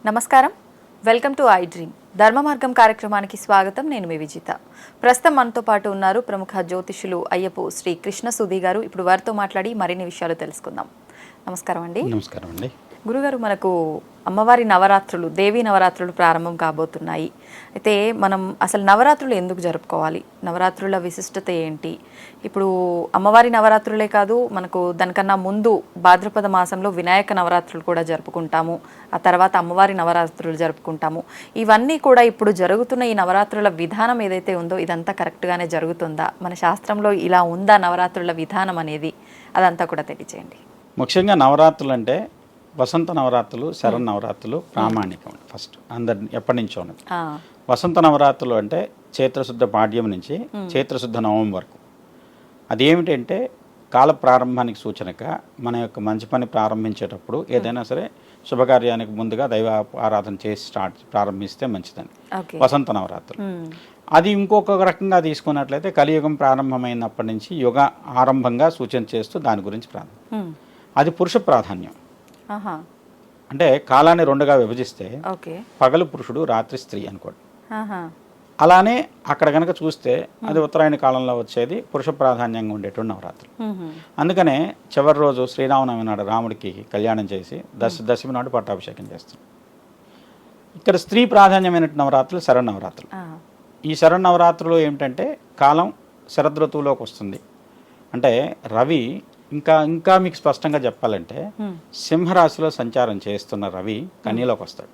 నమస్కారం, welcome to I dream. ధర్మ మార్గం కార్యక్రమానికి స్వాగతం. నేను మీ విజిత. ప్రస్తుతం మనతో పాటు ఉన్నారు ప్రముఖ జ్యోతిషులు అయ్యపు శ్రీ కృష్ణ సుధీ గారు. ఇప్పుడు వారితో మాట్లాడి మరిన్ని విషయాలు తెలుసుకుందాం. నమస్కారం అండి. నమస్కారం అండి. గురుగారు, మనకు అమ్మవారి నవరాత్రులు, దేవీ నవరాత్రులు ప్రారంభం కాబోతున్నాయి. అయితే మనం అసలు నవరాత్రులు ఎందుకు జరుపుకోవాలి, నవరాత్రుల విశిష్టత ఏంటి? ఇప్పుడు అమ్మవారి నవరాత్రులే కాదు, మనకు దానికన్నా ముందు భాద్రపద మాసంలో వినాయక నవరాత్రులు కూడా జరుపుకుంటాము. ఆ తర్వాత అమ్మవారి నవరాత్రులు జరుపుకుంటాము. ఇవన్నీ కూడా ఇప్పుడు జరుగుతున్న ఈ నవరాత్రుల విధానం ఏదైతే ఉందో ఇదంతా కరెక్ట్గానే జరుగుతుందా? మన శాస్త్రంలో ఇలా ఉందా నవరాత్రుల విధానం అనేది? అదంతా కూడా తెలియచేయండి. ముఖ్యంగా నవరాత్రులు అంటే వసంత నవరాత్రులు, శరణ నవరాత్రులు ప్రామాణికం. ఫస్ట్ అందరి ఎప్పటి నుంచో ఉన్నది. వసంత నవరాత్రులు అంటే చైత్రశుద్ధ పాడ్యం నుంచి చైత్రశుద్ధ నవమి వరకు. అదేమిటంటే కాల ప్రారంభానికి సూచనగా మన యొక్క మంచి పని ప్రారంభించేటప్పుడు ఏదైనా సరే శుభకార్యానికి ముందుగా దైవ ఆరాధన చేసి ప్రారంభిస్తే మంచిదని వసంత నవరాత్రులు. అది ఇంకొక రకంగా తీసుకున్నట్లయితే కలియుగం ప్రారంభమైనప్పటి నుంచి యుగ ఆరంభంగా సూచన చేస్తూ దాని గురించి ప్రారంభం. అది పురుష ప్రాధాన్యం. అంటే కాలాన్ని రెండుగా విభజిస్తే పగలు పురుషుడు, రాత్రి స్త్రీ అనుకోండి. అలానే అక్కడ కనుక చూస్తే అది ఉత్తరాయణ కాలంలో వచ్చేది పురుష ప్రాధాన్యంగా ఉండేటువంటి నవరాత్రులు. అందుకనే చివరి రోజు శ్రీరామనవమి నాడు రాముడికి కళ్యాణం చేసి దశమి నాడు పట్టాభిషేకం చేస్తాం. ఇక్కడ స్త్రీ ప్రాధాన్యమైన నవరాత్రులు శరణ నవరాత్రులు. ఈ శరణ నవరాత్రులు ఏమిటంటే కాలం శరదృతువులోకి వస్తుంది. అంటే రవి ఇంకా మీకు స్పష్టంగా చెప్పాలంటే సింహరాశిలో సంచారం చేస్తున్న రవి కన్యలోకి వస్తాడు.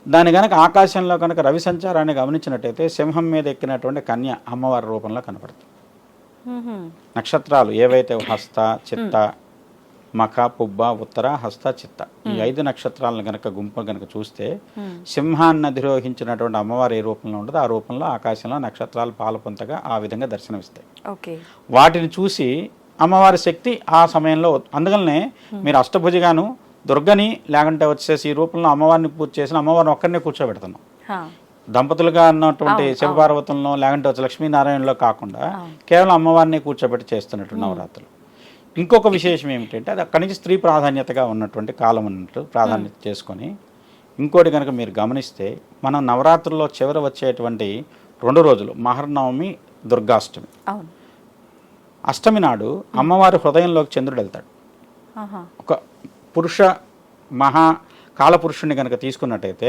దాని కనుక ఆకాశంలో కనుక రవి సంచారాన్ని గమనించినట్టయితే సింహం మీద ఎక్కినటువంటి కన్య అమ్మవారి రూపంలో కనపడుతుంది. నక్షత్రాలు ఏవైతే హస్త, చిత్త, మఖ, పుబ్బ, ఉత్తర, హస్త, చిత్త ఈ 5 నక్షత్రాలను కనుక గుంపు కనుక చూస్తే సింహాన్ని అధిరోహించినటువంటి అమ్మవారి ఏ రూపంలో ఉండదో ఆ రూపంలో ఆకాశంలో నక్షత్రాలు పాలపొంతగా ఆ విధంగా దర్శనమిస్తాయి. వాటిని చూసి అమ్మవారి శక్తి ఆ సమయంలో, అందుకనే మీరు అష్టభుజిగాను దుర్గని లేకుంటే వచ్చేసి ఈ రూపంలో అమ్మవారిని పూజ చేసిన అమ్మవారిని ఒక్కరినే కూర్చోబెడుతున్నాం. దంపతులుగా ఉన్నటువంటి శివపార్వతులను లేకుంటే వచ్చి లక్ష్మీనారాయణలో కాకుండా కేవలం అమ్మవారిని కూర్చోబెట్టి చేస్తున్నట్టు నవరాత్రులు. ఇంకొక విశేషం ఏమిటంటే అది అక్కడి నుంచి స్త్రీ ప్రాధాన్యతగా ఉన్నటువంటి కాలం ఉన్నట్టు ప్రాధాన్యత చేసుకొని, ఇంకోటి కనుక మీరు గమనిస్తే మనం నవరాత్రుల్లో చివర వచ్చేటువంటి 2 రోజులు మహర్నవమి, దుర్గాష్టమి. అష్టమి నాడు అమ్మవారి హృదయంలోకి చంద్రుడు వెళ్తాడు. ఒక పురుష కాలపురుషుడిని కనుక తీసుకున్నట్టయితే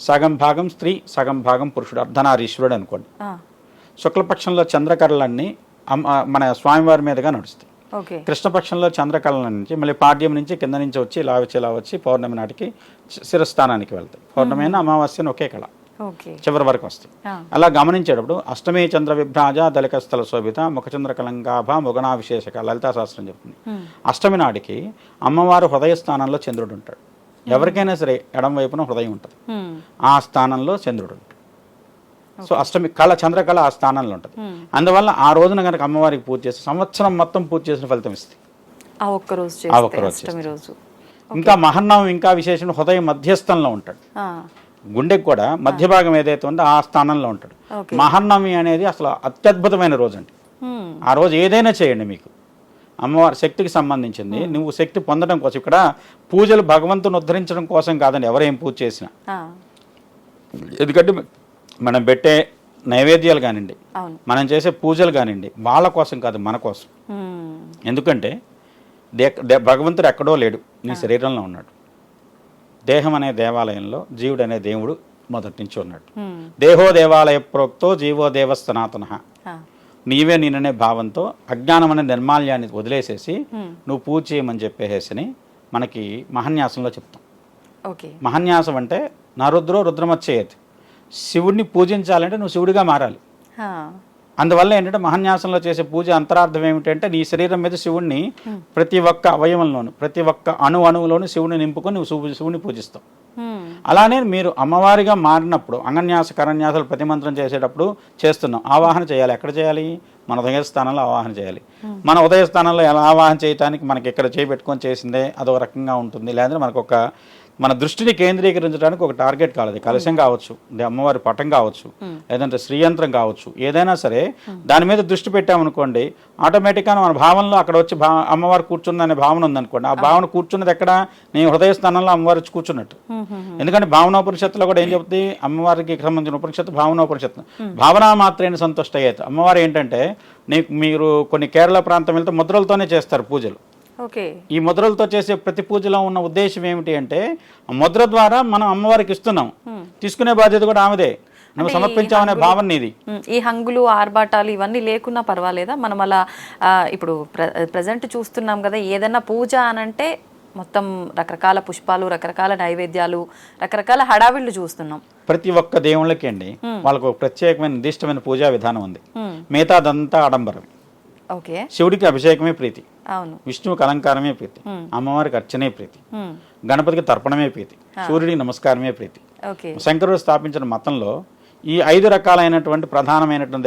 సగం భాగం స్త్రీ, సగం భాగం పురుషుడు, అర్ధనారీశ్వరుడు అనుకోండి. శుక్లపక్షంలో చంద్రకళలన్నీ మన స్వామివారి మీదుగా నడుస్తాయి. కృష్ణపక్షంలో చంద్రకళల నుంచి మళ్ళీ పాడ్యం నుంచి కింద నుంచి వచ్చి ఇలా వచ్చి పౌర్ణమి నాటికి శిరస్థానానికి వెళ్తాయి. పౌర్ణమి అయినా అమావాస్యను ఒకే కళ చివరి వరకు వస్తాయి. అలా గమనించేటప్పుడు అష్టమి చంద్ర విభ్రాజ దళికస్థల శోభిత ముఖచంద్ర కలంకాభ ముగనా విశేషక లలితా శాస్త్రం చెప్తుంది. అష్టమి నాటికి అమ్మవారు హృదయ స్థానంలో చంద్రుడు ఉంటాడు. ఎవరికైనా సరే ఎడం వైపున హృదయం ఉంటుంది, ఆ స్థానంలో చంద్రుడు ఉంటాడు. సో అష్టమి కళ, చంద్రకళ ఆ స్థానంలో ఉంటుంది. అందువల్ల ఆ రోజున కనుక అమ్మవారికి పూజ చేస్తే సంవత్సరం మొత్తం పూజ చేసిన ఫలితం ఇస్తుంది ఆ ఒక్కరోజు. ఇంకా మహర్నవం ఇంకా విశేషం, హృదయం మధ్యస్థంలో ఉంటాడు. గుండెకి కూడా మధ్య భాగం ఏదైతే ఉందో ఆ స్థానంలో ఉంటాడు. మహర్నవమి అనేది అసలు అత్యద్భుతమైన రోజు అండి. ఆ రోజు ఏదైనా చేయండి, మీకు అమ్మవారి శక్తికి సంబంధించింది. నువ్వు శక్తి పొందడం కోసం, ఇక్కడ పూజలు భగవంతుని ఉద్ధరించడం కోసం కాదండి ఎవరేం పూజ చేసినా. ఎందుకంటే మనం పెట్టే నైవేద్యాలు కానివ్వండి, మనం చేసే పూజలు కానివ్వండి, వాళ్ళ కోసం కాదు, మన కోసం. ఎందుకంటే భగవంతుడు ఎక్కడో లేడు, నీ శరీరంలో ఉన్నాడు. దేహం అనే దేవాలయంలో జీవుడు అనే దేవుడు మొదటి నుంచి ఉన్నాడు. దేహో దేవాలయ ప్రోక్తో జీవో దేవ సనాతన. నీవే నేననే భావంతో అజ్ఞానం అనే నిర్మాల్యాన్ని వదిలేసేసి నువ్వు పూజ చేయమని చెప్పేసి మనకి మహాన్యాసంలో చెప్తాం. మహాన్యాసం అంటే నరుద్రో రుద్రమచ్చేయతి, శివుడిని పూజించాలంటే నువ్వు శివుడిగా మారాలి. అందువల్ల ఏంటంటే మహాన్యాసంలో చేసే పూజ అంతరార్థం ఏమిటంటే నీ శరీరం మీద శివుడిని ప్రతి ఒక్క అవయవంలోను, ప్రతి ఒక్క అణువులోను శివుడిని నింపుకొని నువ్వు శివుడిని పూజిస్తావు. అలానే మీరు అమ్మవారిగా మారినప్పుడు అంగన్యాస కరన్యాసాలు ప్రతిమంత్రం చేసేటప్పుడు చేస్తున్నాం. ఆవాహన చేయాలి. ఎక్కడ చేయాలి? మన ఉదయ స్థానంలో ఆవాహన చేయాలి. మన ఉదయ స్థానంలో ఎలా ఆవాహన చేయడానికి మనకి ఇక్కడ చేయబెట్టుకొని చేసిందే అదొక రకంగా ఉంటుంది. లేదంటే మనకు ఒక మన దృష్టిని కేంద్రీకరించడానికి ఒక టార్గెట్ కావాలి. కలశం కావచ్చు, అమ్మవారి పటం కావచ్చు, లేదంటే శ్రీయంత్రం కావచ్చు, ఏదైనా సరే దాని మీద దృష్టి పెట్టామనుకోండి, ఆటోమేటిక్గా మన భావనలో అక్కడ వచ్చి అమ్మవారు కూర్చుందనే భావన ఉందనుకోండి, ఆ భావన కూర్చున్నది ఎక్కడ, నీ హృదయ స్థానంలో అమ్మవారు వచ్చి కూర్చున్నట్టు. ఎందుకంటే భావనోపనిషత్తులో కూడా ఏం చెప్తుంది, అమ్మవారికి సంబంధించిన ఉపనిషత్తు భావనోపనిషత్తు, భావన మాత్రమే సంతుష్ట అయ్యేది. అమ్మవారు ఏంటంటే మీరు కొన్ని కేరళ ప్రాంతం వెళ్తే ముద్రలతోనే చేస్తారు పూజలు. ఈ ముద్రలతో చేసే ప్రతి పూజలో ఉన్న ఉద్దేశం ఏమిటి అంటే, ముద్ర ద్వారా మనం అమ్మవారికి ఇస్తున్నాం, తీసుకునే బాధ్యత కూడా ఆమెదే, నువ్వు సమర్పించామనే భావన నీది. ఈ హంగులు ఆర్భాటాలు ఇవన్నీ లేకున్నా పర్వాలేదా? మనం అలా ఇప్పుడు ప్రజెంట్ చూస్తున్నాం కదా, ఏదైనా పూజ అనంటే మొత్తం రకరకాల పుష్పాలు, రకరకాల నైవేద్యాలు, రకరకాల హడావిళ్ళు చూస్తున్నాం. ప్రతి ఒక్క దేవుళ్ళకి అండి వాళ్ళకు ఒక ప్రత్యేకమైన నిర్దిష్టమైన పూజా విధానం ఉంది. మిగతాదంతా ఆడంబరం. శివుడికి అభిషేకమే ప్రీతి, విష్ణువుకి అలంకారమే ప్రీతి, అమ్మవారికి అర్చనే ప్రీతి, గణపతికి తర్పణమే ప్రీతి, సూర్యుడికి నమస్కారమే ప్రీతి. శంకరుడు స్థాపించిన మతంలో ఈ 5 రకాలైనటువంటి ప్రధానమైనటువంటి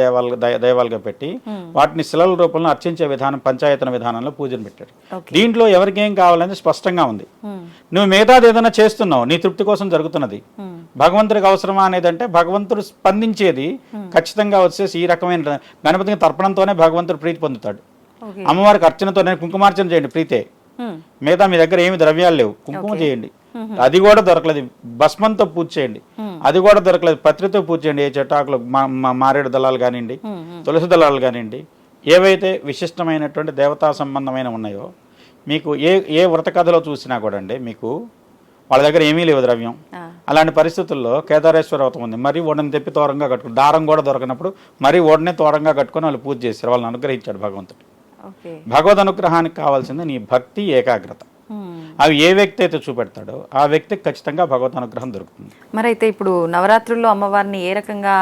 దైవాలుగా పెట్టి వాటిని శిలల రూపంలో అర్చించే విధానం, పంచాయతన విధానంలో పూజను పెట్టాడు. దీంట్లో ఎవరికి ఏం కావాలని స్పష్టంగా ఉంది. నువ్వు మిగతాది ఏదైనా చేస్తున్నావు, నీ తృప్తి కోసం జరుగుతున్నది. భగవంతుడికి అవసరమా అనేది అంటే, భగవంతుడు స్పందించేది ఖచ్చితంగా వచ్చేసి ఈ రకమైన గణపతికి తర్పణంతోనే భగవంతుడు ప్రీతి పొందుతాడు. అమ్మవారికి అర్చనతోనే, కుంకుమార్చన చేయండి ప్రీతే. మిగతా మీ దగ్గర ఏమి ద్రవ్యాలు లేవు, కుంకుమ చేయండి, అది కూడా దొరకలేదు. భస్మంతో పూజ చేయండి, అది కూడా దొరకలేదు. పత్రితో పూజ చేయండి. ఏ చెట్టాకులు, మారేడు దళాలు కానివ్వండి, తులసి దళాలు కానివ్వండి, ఏవైతే విశిష్టమైనటువంటి దేవతా సంబంధమైన ఉన్నాయో, మీకు ఏ వ్రత కథలో చూసినా కూడా అండి మీకు వాళ్ళ దగ్గర ఏమీ లేవు ద్రవ్యం. అలాంటి పరిస్థితుల్లో కేదారేశ్వర వ్రతం ఉంది, మరీ ఓడని తెప్పి తోరంగా కట్టుకుని, దారం కూడా దొరకనప్పుడు మరీ ఓడనే తోరంగా కట్టుకుని వాళ్ళు పూజ చేశారు. వాళ్ళని అనుగ్రహించాడు భగవంతుడు. భగవద్ అనుగ్రహానికి కావాల్సింది నీ భక్తి, ఏకాగ్రత. అవి ఏ వ్యక్తి అయితే చూపెడతాడో ఆ వ్యక్తికి ఖచ్చితంగా భగవద్ అనుగ్రహం దొరుకుతుంది. మరి అయితే ఇప్పుడు నవరాత్రుల్లో అమ్మవారిని ఏ రకంగా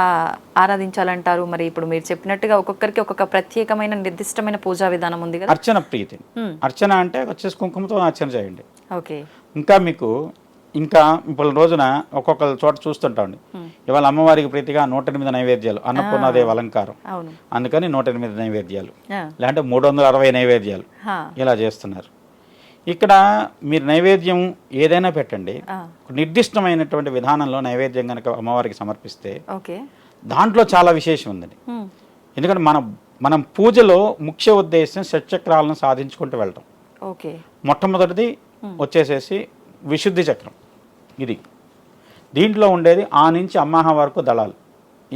ఆరాధించాలంటారు? మరి ఇప్పుడు మీరు చెప్పినట్టుగా ఒక్కొక్కరికి ఒక్కొక్క ప్రత్యేకమైన నిర్దిష్టమైన పూజా విధానం ఉంది కదా. అర్చన ప్రీతి, అర్చన అంటే వచ్చేసి కుంకుమతో అర్చన చేయండి. ఇంకా ఇప్పుడు రోజున ఒక్కొక్క చోట చూస్తుంటాండి, ఇవాళ అమ్మవారికి ప్రీతిగా 108 నైవేద్యాలు, అన్నపూర్ణాదేవి అలంకారం, అందుకని 108 నైవేద్యాలు, లేదంటే 360 నైవేద్యాలు ఇలా చేస్తున్నారు. ఇక్కడ మీరు నైవేద్యం ఏదైనా పెట్టండి, నిర్దిష్టమైనటువంటి విధానంలో నైవేద్యం కనుక అమ్మవారికి సమర్పిస్తే దాంట్లో చాలా విశేషం ఉందండి. ఎందుకంటే మనం పూజలో ముఖ్య ఉద్దేశం షట్చక్రాలను సాధించుకుంటూ వెళ్ళటం. మొట్టమొదటిది వచ్చేసేసి విశుద్ధి చక్రం. దీంట్లో ఉండేది ఆ నుంచి అమ్మాహ వరకు దళాలు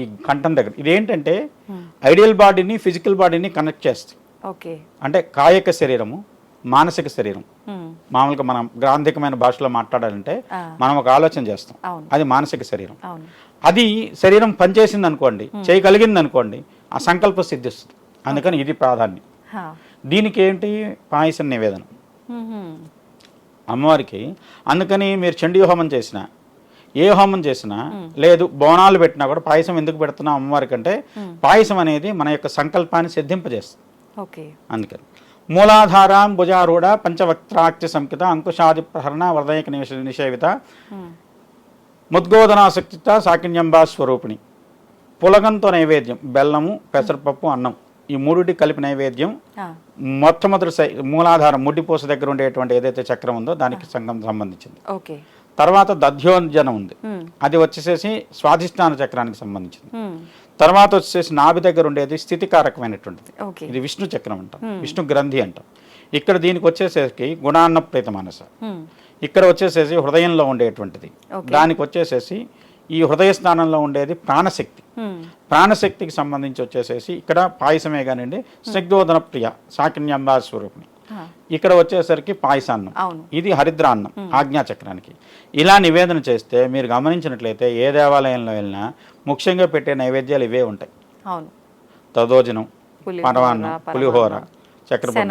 ఈ కంఠం దగ్గర. ఇదేంటంటే ఐడియల్ బాడీని, ఫిజికల్ బాడీని కనెక్ట్ చేస్తాయి. అంటే కాయక శరీరము, మానసిక శరీరం. మామూలుగా మనం గ్రాంధికమైన భాషలో మాట్లాడాలంటే మనం ఒక ఆలోచన చేస్తాం, అది మానసిక శరీరం. అది శరీరం పనిచేసింది అనుకోండి, చేయగలిగింది అనుకోండి, ఆ సంకల్ప సిద్ధిస్తుంది. అందుకని ఇది ప్రాధాన్యం. దీనికి ఏంటి, పాయసం నివేదన అమ్మవారికి. అందుకని మీరు చండీ హోమం చేసినా, ఏ హోమం చేసినా, లేదు బోనాలు పెట్టినా కూడా పాయసం ఎందుకు పెడుతున్నాం అమ్మవారికి అంటే, పాయసం అనేది మన యొక్క సంకల్పాన్ని సిద్ధింపజేస్తుంది. అందుకని మూలాధారాం భుజారూఢ పంచవక్త్రాక్ష సంకిత అంకుశాది ప్రహరణ వరదయక నిషేవిత ముద్గోదనాసక్తిత సాకిన్యంబా స్వరూపిణి. పులగంతో నైవేద్యం, బెల్లము, పెసరపప్పు, అన్నం, ఈ మూడుటి కలిపి నైవేద్యం. మొట్టమొదటి మూలాధారం ముడ్డిపూస దగ్గర ఉండేటువంటి ఏదైతే చక్రం ఉందో దానికి సంబంధించింది. తర్వాత దధ్యోజనం ఉంది, అది వచ్చేసేసి స్వాధిష్టాన చక్రానికి సంబంధించింది. తర్వాత వచ్చేసి నాభి దగ్గర ఉండేది స్థితికారకమైనటువంటిది, ఇది విష్ణు చక్రం అంటాం, విష్ణు గ్రంథి అంటాం. ఇక్కడ దీనికి వచ్చేసేసి గుణాన్న ప్రేత మనస. ఇక్కడ వచ్చేసేసి హృదయంలో ఉండేటువంటిది, దానికి వచ్చేసేసి ఈ హృదయ స్థానంలో ఉండేది ప్రాణశక్తి. ప్రాణశక్తికి సంబంధించి వచ్చేసేసి ఇక్కడ పాయసమే కానివ్వండి, స్నిగ్ధోదన ప్రియ సాకిన్యంబా స్వరూపిణి. ఇక్కడ వచ్చేసరికి పాయసాన్నం, ఇది హరిద్రాన్నం ఆజ్ఞాచక్రానికి. ఇలా నివేదన చేస్తే మీరు గమనించినట్లయితే ఏ దేవాలయంలో వెళ్ళినా ముఖ్యంగా పెట్టే నైవేద్యాలు ఇవే ఉంటాయి. తదోజనం, పరమాన్నం, పులిహోర, చక్కెర.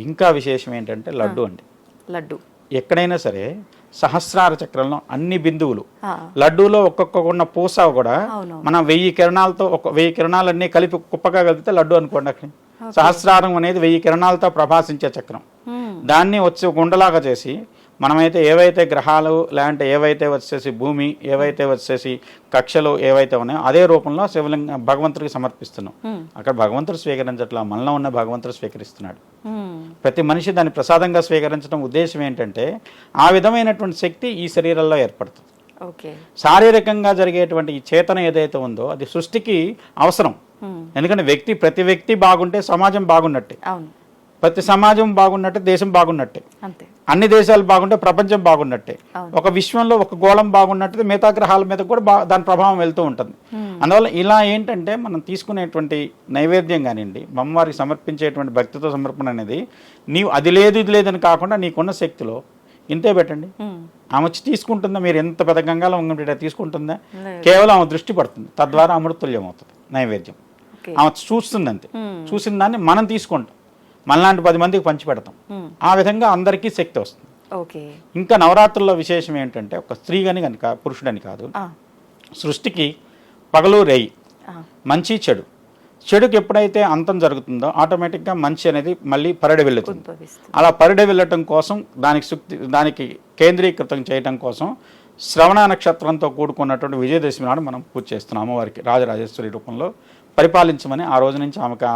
ఇంకా విశేషం ఏంటంటే లడ్డు అండి. లడ్డు ఎక్కడైనా సరే సహస్రార చక్రంలో అన్ని బిందువులు, లడ్డూలో ఒక్కొక్క ఉన్న పూస కూడా మనం 1000 కిరణాలతో 1000 కిరణాలన్నీ కలిపి కుప్పగా కలిపితే లడ్డు అనుకోండి. అక్కడ సహస్రారం అనేది 1000 కిరణాలతో ప్రభాసించే చక్రం. దాన్ని వచ్చి గుండలాగా చేసి మనమైతే ఏవైతే గ్రహాలు లేదంటే ఏవైతే వచ్చేసి భూమి ఏవైతే వచ్చేసి కక్షలు ఏవైతే ఉన్నాయో అదే రూపంలో శివలింగ భగవంతుడికి సమర్పిస్తున్నాం. అక్కడ భగవంతుడు స్వీకరించట్లా, మనలో ఉన్న భగవంతుడు స్వీకరిస్తున్నాడు. ప్రతి మనిషి దాన్ని ప్రసాదంగా స్వీకరించడం ఉద్దేశం ఏంటంటే ఆ విధమైనటువంటి శక్తి ఈ శరీరంలో ఏర్పడుతుంది. శారీరకంగా జరిగేటువంటి ఈ చేతన ఏదైతే ఉందో అది సృష్టికి అవసరం. ఎందుకంటే ప్రతి వ్యక్తి బాగుంటే సమాజం బాగున్నట్టే, ప్రతి సమాజం బాగున్నట్టే దేశం బాగున్నట్టే, అన్ని దేశాలు బాగుంటే ప్రపంచం బాగున్నట్టే, ఒక విశ్వంలో ఒక గోళం బాగున్నట్టు మిగతా గ్రహాల మీద కూడా దాని ప్రభావం వెళ్తూ ఉంటుంది. అందువల్ల ఇలా ఏంటంటే మనం తీసుకునేటువంటి నైవేద్యం కానివ్వండి, అమ్మవారికి సమర్పించేటువంటి భక్తితో సమర్పణ అనేది నీవు అది లేదు ఇది లేదని కాకుండా నీకున్న శక్తిలో ఇంతే పెట్టండి. ఆమె వచ్చి తీసుకుంటుందా, మీరు ఎంత పెద్ద గంగాలో తీసుకుంటుందా, కేవలం ఆమె దృష్టి పడుతుంది, తద్వారా అమృతుల్యం అవుతుంది నైవేద్యం. ఆమె చూస్తుంది అంతే, చూసిన దాన్ని మనం తీసుకుంటాం, మనలాంటి 10 మందికి పంచి పెడతాం. ఆ విధంగా అందరికీ శక్తి వస్తుంది. ఇంకా నవరాత్రుల్లో విశేషం ఏంటంటే ఒక స్త్రీని కనుక పురుషుడని కాదు, సృష్టికి పగలు రేయి, మంచి చెడు, చెడుకి ఎప్పుడైతే అంతం జరుగుతుందో ఆటోమేటిక్గా మంచి అనేది మళ్ళీ పరిడి వెళ్తుంది. అలా పరిడి వెళ్ళటం కోసం దానికి కేంద్రీకృతం చేయటం కోసం శ్రవణ నక్షత్రంతో కూడుకున్నటువంటి విజయదశమి నాడు మనం పూజ చేస్తున్నాం అమ్మవారికి రాజరాజేశ్వరి రూపంలో పరిపాలించమని. ఆ రోజు నుంచి ఆమెకు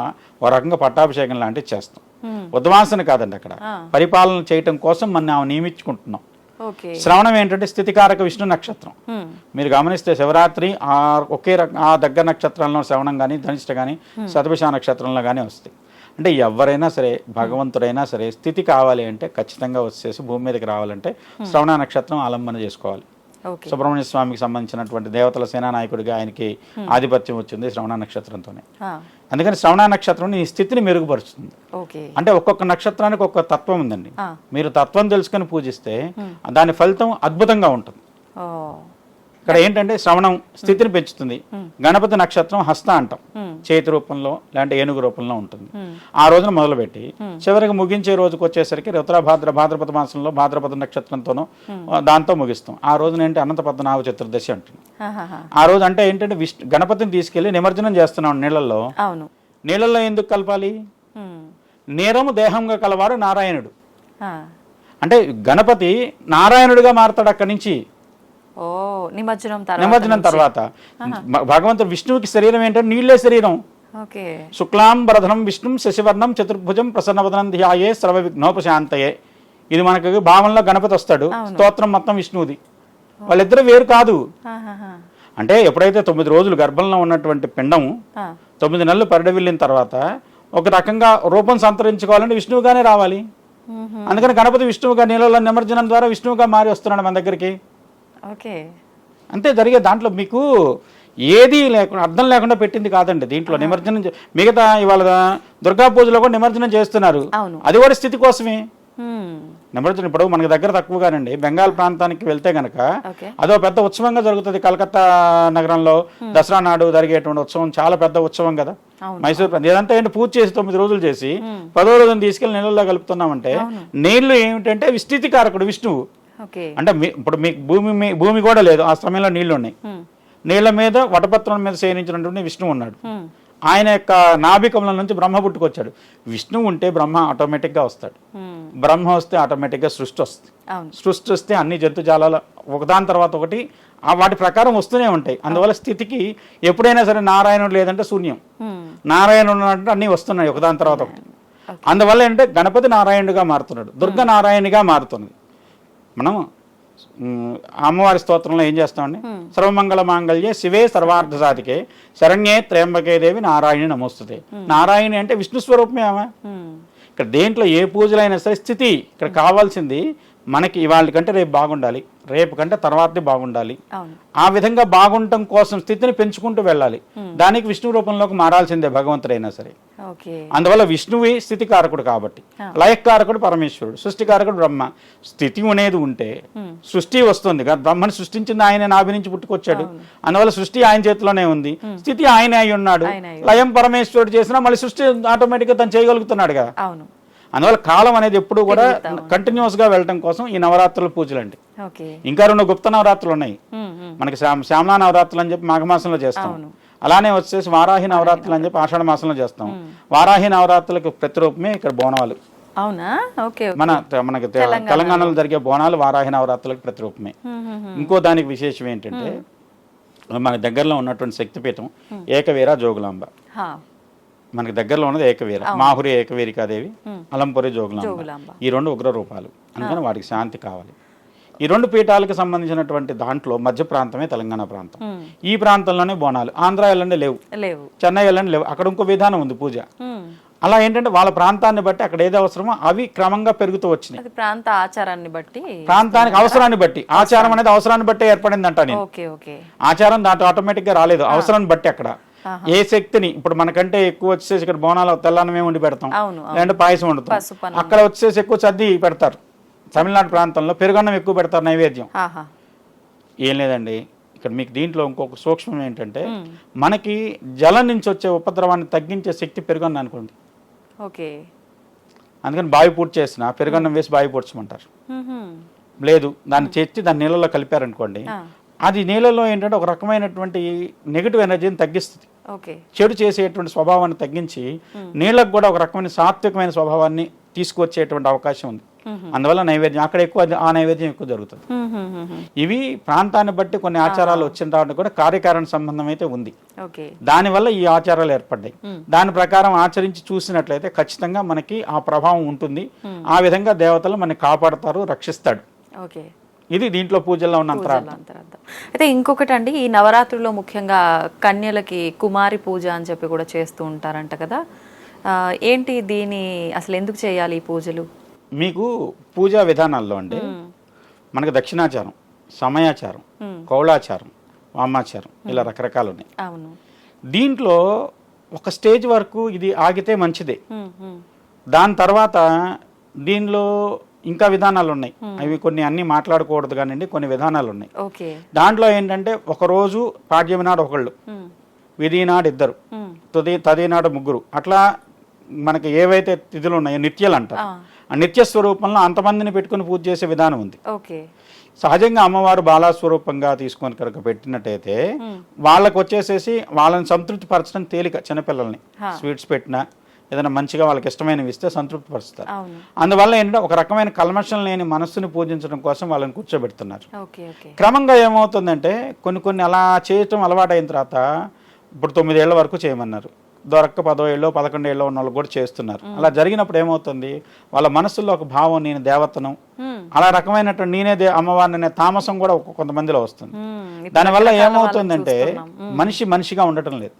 ఒక రకంగా పట్టాభిషేకం లాంటివి చేస్తాం. ఉద్వాసన కాదండి, అక్కడ పరిపాలన చేయటం కోసం మనం ఆమె నియమించుకుంటున్నాం. శ్రవణం ఏంటంటే స్థితికారక విష్ణు నక్షత్రం. మీరు గమనిస్తే శివరాత్రి ఒకే ఆ దగ్గర నక్షత్రంలో శ్రవణం కానీ ధనిష్ట కానీ శతభిష నక్షత్రంలో కానీ వస్తాయి. అంటే ఎవరైనా సరే భగవంతుడైనా సరే స్థితి కావాలి అంటే ఖచ్చితంగా వచ్చేసి భూమి మీదకి రావాలంటే శ్రవణ నక్షత్రం ఆలంబన చేసుకోవాలి. సుబ్రహ్మణ్య స్వామికి సంబంధించినటువంటి దేవతల సేనానాయకుడిగా ఆయనకి ఆధిపత్యం వచ్చింది శ్రవణ నక్షత్రంతోనే. అందుకని శ్రవణ నక్షత్రం నీ స్థితిని మెరుగుపరుస్తుంది. అంటే ఒక్కొక్క నక్షత్రానికి ఒక్కొక్క తత్వం ఉందండి. మీరు తత్వం తెలుసుకొని పూజిస్తే దాని ఫలితం అద్భుతంగా ఉంటుంది. ఇక్కడ ఏంటంటే శ్రవణం స్థితిని పెంచుతుంది. గణపతి నక్షత్రం హస్త అంటాం, చేతి రూపంలో లేదంటే ఏనుగు రూపంలో ఉంటుంది. ఆ రోజున మొదలుపెట్టి చివరికి ముగించే రోజుకి వచ్చేసరికి భాద్రపద మాసంలో భాద్రపద నక్షత్రంతోనూ దాంతో ముగిస్తాం. ఆ రోజున ఏంటి అనంత పద్మనాభ చతుర్దశి అంటుంది. ఆ రోజు అంటే ఏంటంటే గణపతిని తీసుకెళ్లి నిమజ్జనం చేస్తున్నాం నీళ్ళల్లో. నీళ్ళల్లో ఎందుకు కలపాలి? నీరము దేహంగా కలవాడు నారాయణుడు. అంటే గణపతి నారాయణుడిగా మారతాడు అక్కడి నుంచి నిమజ్జనం తర్వాత. భగవంతుడు విష్ణువుకి శరీరం ఏంటంటే నీళ్లే శరీరం. శుక్లాం వరధనం విష్ణుం శశివర్ణం చతుర్భుజం ప్రసన్నవదనం ధ్యాయే సర్వ విఘ్నోపశాంతయే. ఇది మనకు భావంలో గణపతి వస్తాడు, స్తోత్రం మొత్తం విష్ణువుది. వాళ్ళిద్దరు వేరు కాదు. అంటే ఎప్పుడైతే 9 రోజులు గర్భంలో ఉన్నటువంటి పిండం 9 నెలలు పరిడవిల్లిన తర్వాత ఒక రకంగా రూపం సంతరించుకోవాలంటే విష్ణువుగానే రావాలి. అందుకని గణపతి విష్ణువుగా నీళ్ళలో నిమజ్జనం ద్వారా విష్ణువుగా మారి వస్తున్నాడు మన దగ్గరికి. అంతే జరిగే. దాంట్లో మీకు ఏది లేకుండా అర్థం లేకుండా పెట్టింది కాదండి. దీంట్లో నిమజ్జనం మిగతా ఇవాళ దుర్గా పూజలో కూడా నిమజ్జనం చేస్తున్నారు, అది కూడా స్థితి కోసమే. నిమజ్జనం ఇప్పుడు మనకి దగ్గర తక్కువగానండి, బెంగాల్ ప్రాంతానికి వెళ్తే గనక అదో పెద్ద ఉత్సవంగా జరుగుతుంది. కలకత్తా నగరంలో దసరా నాడు జరిగేటువంటి ఉత్సవం చాలా పెద్ద ఉత్సవం కదా. మైసూర్ ఇదంతా ఏంటి పూజ చేసి 9 రోజులు చేసి 10వ రోజున తీసుకెళ్లి నీళ్ళల్లో కలుపుతున్నామంటే నీళ్లు ఏమిటంటే విస్తృతి కారకుడు విష్ణువు. అంటే ఇప్పుడు మీకు భూమి కూడా లేదు, ఆ సమయంలో నీళ్లు ఉన్నాయి. నీళ్ల మీద వటపత్రం మీద శయనించినటువంటి విష్ణువు ఉన్నాడు. ఆయన యొక్క నాభికమలం నుంచి బ్రహ్మ పుట్టుకొచ్చాడు. విష్ణువు ఉంటే బ్రహ్మ ఆటోమేటిక్గా వస్తాడు. బ్రహ్మ వస్తే ఆటోమేటిక్గా సృష్టి వస్తుంది. సృష్టి వస్తే అన్ని జంతుజాలాలు ఒకదాని తర్వాత ఒకటి వాటి ప్రకారం వస్తూనే ఉంటాయి. అందువల్ల స్థితికి ఎప్పుడైనా సరే నారాయణుడు లేదంటే శూన్యం, నారాయణుడు అంటే అన్నీ వస్తున్నాయి ఒకదాని తర్వాత ఒకటి. అందువల్ల ఏంటంటే గణపతి నారాయణుడిగా మారుతున్నాడు, దుర్గ నారాయణిగా మారుతుంది. మనం అమ్మవారి స్తోత్రంలో ఏం చేస్తామండి? సర్వమంగళ మాంగళ్యే శివే సర్వార్థ సాధికే శరణ్యే త్ర్యంబకే దేవి నారాయణి నమోస్తుతే. నారాయణి అంటే విష్ణు స్వరూపమే ఆమె. ఇక్కడ దేంట్లో ఏ పూజలైనా సరే స్థితి ఇక్కడ కావాల్సింది మనకి ఇవాళ కంటే రేపు బాగుండాలి, రేపు కంటే తర్వాతే బాగుండాలి. ఆ విధంగా బాగుండటం కోసం స్థితిని పెంచుకుంటూ వెళ్ళాలి. దానికి విష్ణు రూపంలోకి మారాల్సిందే భగవంతుడైనా సరే. అందువల్ల విష్ణువే స్థితి కారకుడు కాబట్టి, లయకారకుడు పరమేశ్వరుడు, సృష్టికారకుడు బ్రహ్మ. స్థితి అనేది ఉంటే సృష్టి వస్తుంది. బ్రహ్మని సృష్టించింది ఆయన నాభి నుంచి పుట్టుకొచ్చాడు. అందువల్ల సృష్టి ఆయన చేతిలోనే ఉంది, స్థితి ఆయన అయి ఉన్నాడు. లయం పరమేశ్వరుడు చేసినా మళ్ళీ సృష్టి ఆటోమేటిక్గా తను చేయగలుగుతున్నాడు కదా. అందువల్ల కాలం అనేది ఎప్పుడు కూడా కంటిన్యూస్ గా వెళ్ళటం కోసం ఈ నవరాత్రుల పూజలు అండి. ఇంకా 2 గుప్త నవరాత్రులు ఉన్నాయి మనకి. శ్యామలా నవరాత్రులు అని చెప్పి మాఘమాసంలో చేస్తాం. అలానే వచ్చేసి వారాహి నవరాత్రులు అని చెప్పి ఆషాఢ మాసంలో చేస్తాం. వారాహి నవరాత్రులకు ప్రతిరూపమే ఇక్కడ బోనాలు. అవునా? ఓకే. మనకి తెలంగాణలో జరిగే బోనాలు వారాహి నవరాత్రులకు ప్రతిరూపమే. ఇంకో దానికి విశేషం ఏంటంటే మన దగ్గరలో ఉన్నటువంటి శక్తిపీఠం ఏకవీర జోగులాంబ. మనకి దగ్గరలో ఉన్నది ఏకవీర, మాహురి ఏకవీరికాదేవి, అలంపురి జోగులాంబ. ఈ రెండు ఉగ్ర రూపాలు, అందుకని వాటికి శాంతి కావాలి. ఈ రెండు పీఠాలకు సంబంధించినటువంటి దాంట్లో మధ్య ప్రాంతమే తెలంగాణ ప్రాంతం. ఈ ప్రాంతంలోనే బోనాలు. ఆంధ్ర వెళ్ళండి లేవు, చెన్నై వెళ్ళండి లేవు. అక్కడ ఇంకో విధానం ఉంది పూజ. అలా ఏంటంటే వాళ్ళ ప్రాంతాన్ని బట్టి అక్కడ ఏది అవసరమో అవి క్రమంగా పెరుగుతూ వచ్చినాయి. ప్రాంత ఆచారాన్ని బట్టి, ప్రాంతానికి అవసరాన్ని బట్టి. ఆచారం అనేది అవసరాన్ని బట్టి ఏర్పడిందంట. నేను ఆచారం దాంట్లో ఆటోమేటిక్ గా రాలేదు, అవసరాన్ని బట్టి. అక్కడ ఏ శక్తిని, ఇప్పుడు మనకంటే ఎక్కువ వచ్చేసి ఇక్కడ బోనాలు తెల్లన్నమే వండి పెడతాం, లేదంటే పాయసం వండుతాం. అక్కడ వచ్చేసి ఎక్కువ సర్ది పెడతారు. తమిళనాడు ప్రాంతంలో పెరుగన్నం ఎక్కువ పెడతారు నైవేద్యం. ఏం లేదండి, ఇక్కడ మీకు దీంట్లో ఇంకొక సూక్ష్మం ఏంటంటే మనకి జలం నుంచి వచ్చే ఉపద్రవాన్ని తగ్గించే శక్తి పెరుగన్నం అనుకోండి. అందుకని బావి పూర్తి చేసిన పెరుగన్నం వేసి బావి పూడ్చమంటారు. లేదు, దాన్ని చేర్చి దాన్ని నీళ్ళలో కలిపారనుకోండి, అది నీళ్ళలో ఏంటంటే ఒక రకమైనటువంటి నెగిటివ్ ఎనర్జీని తగ్గిస్తుంది. చెడు చేసేటువంటి స్వభావాన్ని తగ్గించి నీళ్ళకు కూడా ఒక రకమైన సాత్వికమైన స్వభావాన్ని తీసుకొచ్చేటువంటి అవకాశం ఉంది. అందువల్ల నైవేద్యం అక్కడ ఎక్కువ, ఆ నైవేద్యం ఎక్కువ జరుగుతుంది. ఇవి ప్రాంతాన్ని బట్టి కొన్ని ఆచారాలు వచ్చిన తర్వాత కూడా కార్యకారణ సంబంధం అయితే ఉంది. దానివల్ల ఈ ఆచారాలు ఏర్పడ్డాయి. దాని ప్రకారం ఆచరించి చూసినట్లయితే ఖచ్చితంగా మనకి ఆ ప్రభావం ఉంటుంది. ఆ విధంగా దేవతలు మనని కాపాడతారు, రక్షిస్తాడు. ఇది దీంట్లో పూజల్లో ఉన్న అంతరార్థం. అయితే ఇంకొకటి అండి, ఈ నవరాత్రుల్లో ముఖ్యంగా కన్యలకి కుమారి పూజ అని చెప్పి కూడా చేస్తూ ఉంటారంట కదా, ఏంటి దీని అసలు ఎందుకు చేయాలి ఈ పూజలు? మీకు పూజా విధానాల్లో అండి మనకు దక్షిణాచారం, సమయాచారం, కౌళాచారం, వామాచారం, ఇలా రకరకాలు ఉన్నాయి. దీంట్లో ఒక స్టేజ్ వరకు ఇది ఆగితే మంచిదే. దాని తర్వాత దీనిలో ఇంకా విధానాలు ఉన్నాయి. అవి కొన్ని అన్ని మాట్లాడకూడదు కానివ్వండి, కొన్ని విధానాలు ఉన్నాయి. దాంట్లో ఏంటంటే ఒకరోజు పాడ్యమి నాడు ఒకళ్ళు, విధి నాడు ఇద్దరు, తది నాడు ముగ్గురు, అట్లా మనకి ఏవైతే తిథులు ఉన్నాయో నిత్యాలు అంటారు. ఆ నిత్య స్వరూపంలో అంతమందిని పెట్టుకుని పూజ చేసే విధానం ఉంది. సహజంగా అమ్మవారు బాలాస్వరూపంగా తీసుకొని కనుక పెట్టినట్టయితే వాళ్ళకి వచ్చేసేసి వాళ్ళని సంతృప్తి పరచడం తేలిక. చిన్నపిల్లల్ని స్వీట్స్ పెట్టినా ఏదైనా మంచిగా వాళ్ళకి ఇష్టమైనవి ఇస్తే సంతృప్తి పరుస్తారు. అందువల్ల ఏంటంటే ఒక రకమైన కల్మషం లేని మనస్సుని పూజించడం కోసం వాళ్ళని కూర్చోబెడుతున్నారు. క్రమంగా ఏమవుతుందంటే కొన్ని అలా చేయటం అలవాటు అయిన తర్వాత, ఇప్పుడు 9 ఏళ్ల వరకు చేయమన్నారు, దొరక్క 10 ఏళ్ళు 11 ఏళ్ళు ఉన్న వాళ్ళు కూడా చేస్తున్నారు. అలా జరిగినప్పుడు ఏమవుతుంది, వాళ్ళ మనసులో ఒక భావం, నేను దేవతను, అలా రకమైనటువంటి నేనే అమ్మవారిని అనే తామసం కూడా కొంతమందిలో వస్తుంది. దానివల్ల ఏమవుతుందంటే మనిషిగా ఉండటం లేదు,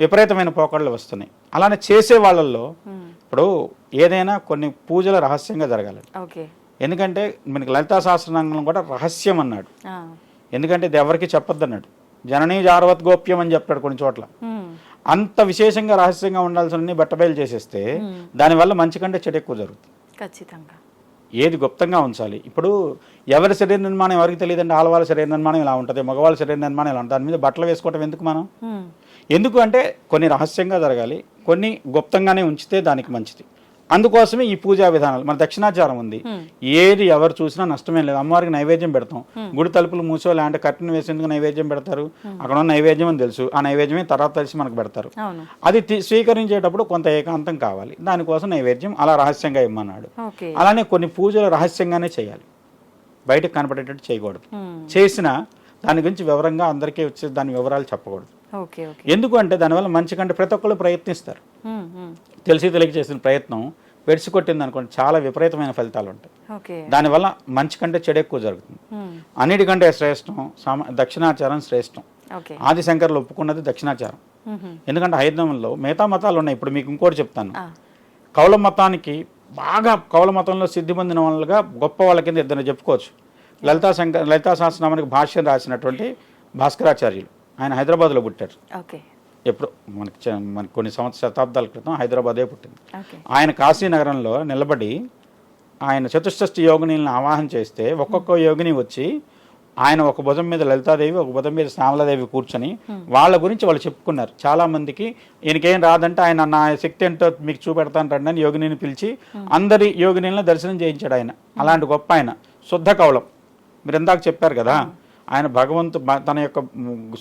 విపరీతమైన పోకడలు వస్తున్నాయి. అలానే చేసే వాళ్ళల్లో ఇప్పుడు ఏదైనా కొన్ని పూజలు రహస్యంగా జరగాలి. ఎందుకంటే మనకి లలితా సహస్రనామం కూడా రహస్యం అన్నాడు. ఎందుకంటే ఇది ఎవరికి చెప్పొద్దు అన్నాడు. జననీ జారవత్ గోప్యం అని చెప్పాడు కొన్ని చోట్ల. అంత విశేషంగా రహస్యంగా ఉండాల్సిన బట్టబయలు చేసేస్తే దానివల్ల మంచి కంటే చెడు ఎక్కువ జరుగుతుంది. ఖచ్చితంగా ఏది గుప్తంగా ఉంచాలి. ఇప్పుడు ఎవరి శరీర నిర్మాణం ఎవరికి తెలియదండి. ఆడవాళ్ళ శరీర నిర్మాణం ఇలా ఉంటుంది, మగవాళ్ళ శరీర నిర్మాణం ఇలా ఉంటుంది. దాని మీద బట్టలు వేసుకోవటం ఎందుకు మనం? ఎందుకు అంటే కొన్ని రహస్యంగా జరగాలి, కొన్ని గుప్తంగానే ఉంచితే దానికి మంచిది. అందుకోసమే ఈ పూజా విధానాలు. మన దక్షిణాచారం ఉంది, ఏది ఎవరు చూసినా నష్టమేం లేదు. అమ్మవారికి నైవేద్యం పెడతాం, గుడి తలుపులు మూసో లేదంటే కర్టెన్ వేసేందుకు నైవేద్యం పెడతారు. అక్కడ ఉన్న నైవేద్యం అని తెలుసు, ఆ నైవేద్యమే తర్వాత తెలిసి మనకు పెడతారు. అది స్వీకరించేటప్పుడు కొంత ఏకాంతం కావాలి, దానికోసం నైవేద్యం అలా రహస్యంగా ఇమ్మన్నాడు. అలానే కొన్ని పూజలు రహస్యంగానే చేయాలి, బయటకు కనపడేటట్టు చేయకూడదు. చేసినా దాని గురించి వివరంగా అందరికీ వచ్చే దాని వివరాలు చెప్పకూడదు. ఎందుకు అంటే దానివల్ల మంచి కంటే ప్రతి ఒక్కళ్ళు ప్రయత్నిస్తారు. తెలిసి తెలియక చేసిన ప్రయత్నం వెడిసి కొట్టింది అనుకోండి, చాలా విపరీతమైన ఫలితాలు ఉంటాయి. దానివల్ల మంచి కంటే చెడు ఎక్కువ జరుగుతుంది. అన్నిటికంటే శ్రేష్టం దక్షిణాచారం శ్రేష్టం. ఆదిశంకర్లు ఒప్పుకున్నది దక్షిణాచారం. ఎందుకంటే హైదరాబాద్లో మిగతా మతాలు ఉన్నాయి. ఇప్పుడు మీకు ఇంకోటి చెప్తాను. కౌల మతానికి బాగా కౌల మతంలో సిద్ధి పొందిన వాళ్ళుగా గొప్ప వాళ్ళ కింద ఇద్దరు చెప్పుకోవచ్చు. లలితా సహస్రనామానికి భాష్యం రాసినటువంటి భాస్కరాచార్యులు, ఆయన హైదరాబాద్లో పుట్టారు. ఎప్పుడు మనకి కొన్ని శతాబ్దాల క్రితం హైదరాబాదే పుట్టింది. ఆయన కాశీనగరంలో నిలబడి ఆయన చతుష్షష్ఠి యోగినీలను ఆవాహన చేస్తే ఒక్కొక్క యోగిని వచ్చి ఆయన ఒక భుజం మీద లలితాదేవి, ఒక భుజం మీద శ్యామలాదేవి కూర్చొని వాళ్ళ గురించి వాళ్ళు చెప్పుకున్నారు. చాలా మందికి ఈయనకేం రాదంటే ఆయన నా శక్తి ఏంటో మీకు చూపెడతాను రండి అని యోగిని పిలిచి అందరి యోగినీలను దర్శనం చేయించాడు ఆయన. అలాంటి గొప్ప ఆయన శుద్ధ కౌలం. మీరు ఇందాక చెప్పారు కదా, ఆయన తన యొక్క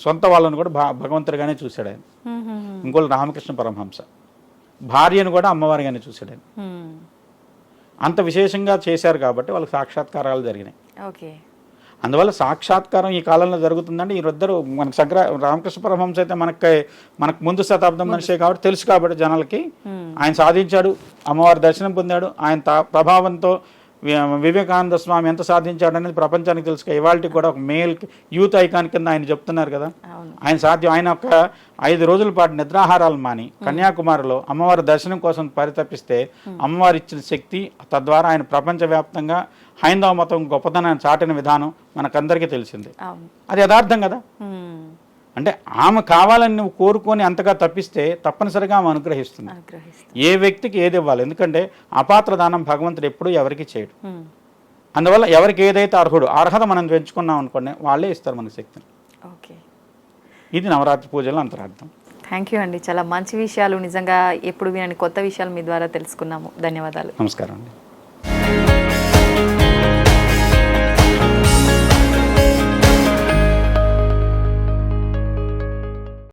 సొంత వాళ్ళను కూడా భగవంతుడిగానే చూశాడు ఆయన. ఇంకోళ్ళు రామకృష్ణ పరమహంస భార్యను కూడా అమ్మవారిగానే చూశాడు ఆయన. అంత విశేషంగా చేశారు కాబట్టి వాళ్ళకి సాక్షాత్కారాలు జరిగినాయి. ఓకే. అందువల్ల సాక్షాత్కారం ఈ కాలంలో జరుగుతుందంటే వీరిద్దరు మనకు రామకృష్ణ పరమహంస అయితే మనకు ముందు శతాబ్దం మనిషే కాబట్టి తెలుసు కాబట్టి జనాలకి ఆయన సాధించాడు, అమ్మవారి దర్శనం పొందాడు. ఆయన ప్రభావంతో వివేకానంద స్వామి ఎంత సాధించాడు అనేది ప్రపంచానికి తెలుసు. ఇవాళకి కూడా ఒక మేల్ యూత్ ఐకాన్ కింద ఆయన చెప్తున్నారు కదా. ఆయన ఒక 5 రోజుల పాటు నిద్రాహారాలు మాని కన్యాకుమారిలో అమ్మవారి దర్శనం కోసం పరితపిస్తే అమ్మవారి ఇచ్చిన శక్తి, తద్వారా ఆయన ప్రపంచవ్యాప్తంగా హైందవ మతం గొప్పతనాన్ని చాటిన విధానం మనకందరికీ తెలిసిందే. అది యథార్థం కదా. అంటే ఆమె కావాలని నువ్వు కోరుకొని అంతగా తప్పిస్తే తప్పనిసరిగా ఆమె అనుగ్రహిస్తుంది. ఏ వ్యక్తికి ఏది ఇవ్వాలి, ఎందుకంటే అపాత్ర దానం భగవంతుడు ఎప్పుడూ ఎవరికి చేయడు. అందువల్ల ఎవరికి ఏదైతే అర్హత మనం పెంచుకున్నాం అనుకోండి, వాళ్ళే ఇస్తారు మనకి శక్తిని. ఓకే, ఇది నవరాత్రి పూజల అంతరార్థం. థ్యాంక్ యూ అండి. చాలా మంచి విషయాలు, నిజంగా ఎప్పుడు వినని కొత్త విషయాలు మీ ద్వారా తెలుసుకున్నాము. ధన్యవాదాలు. నమస్కారం అండి.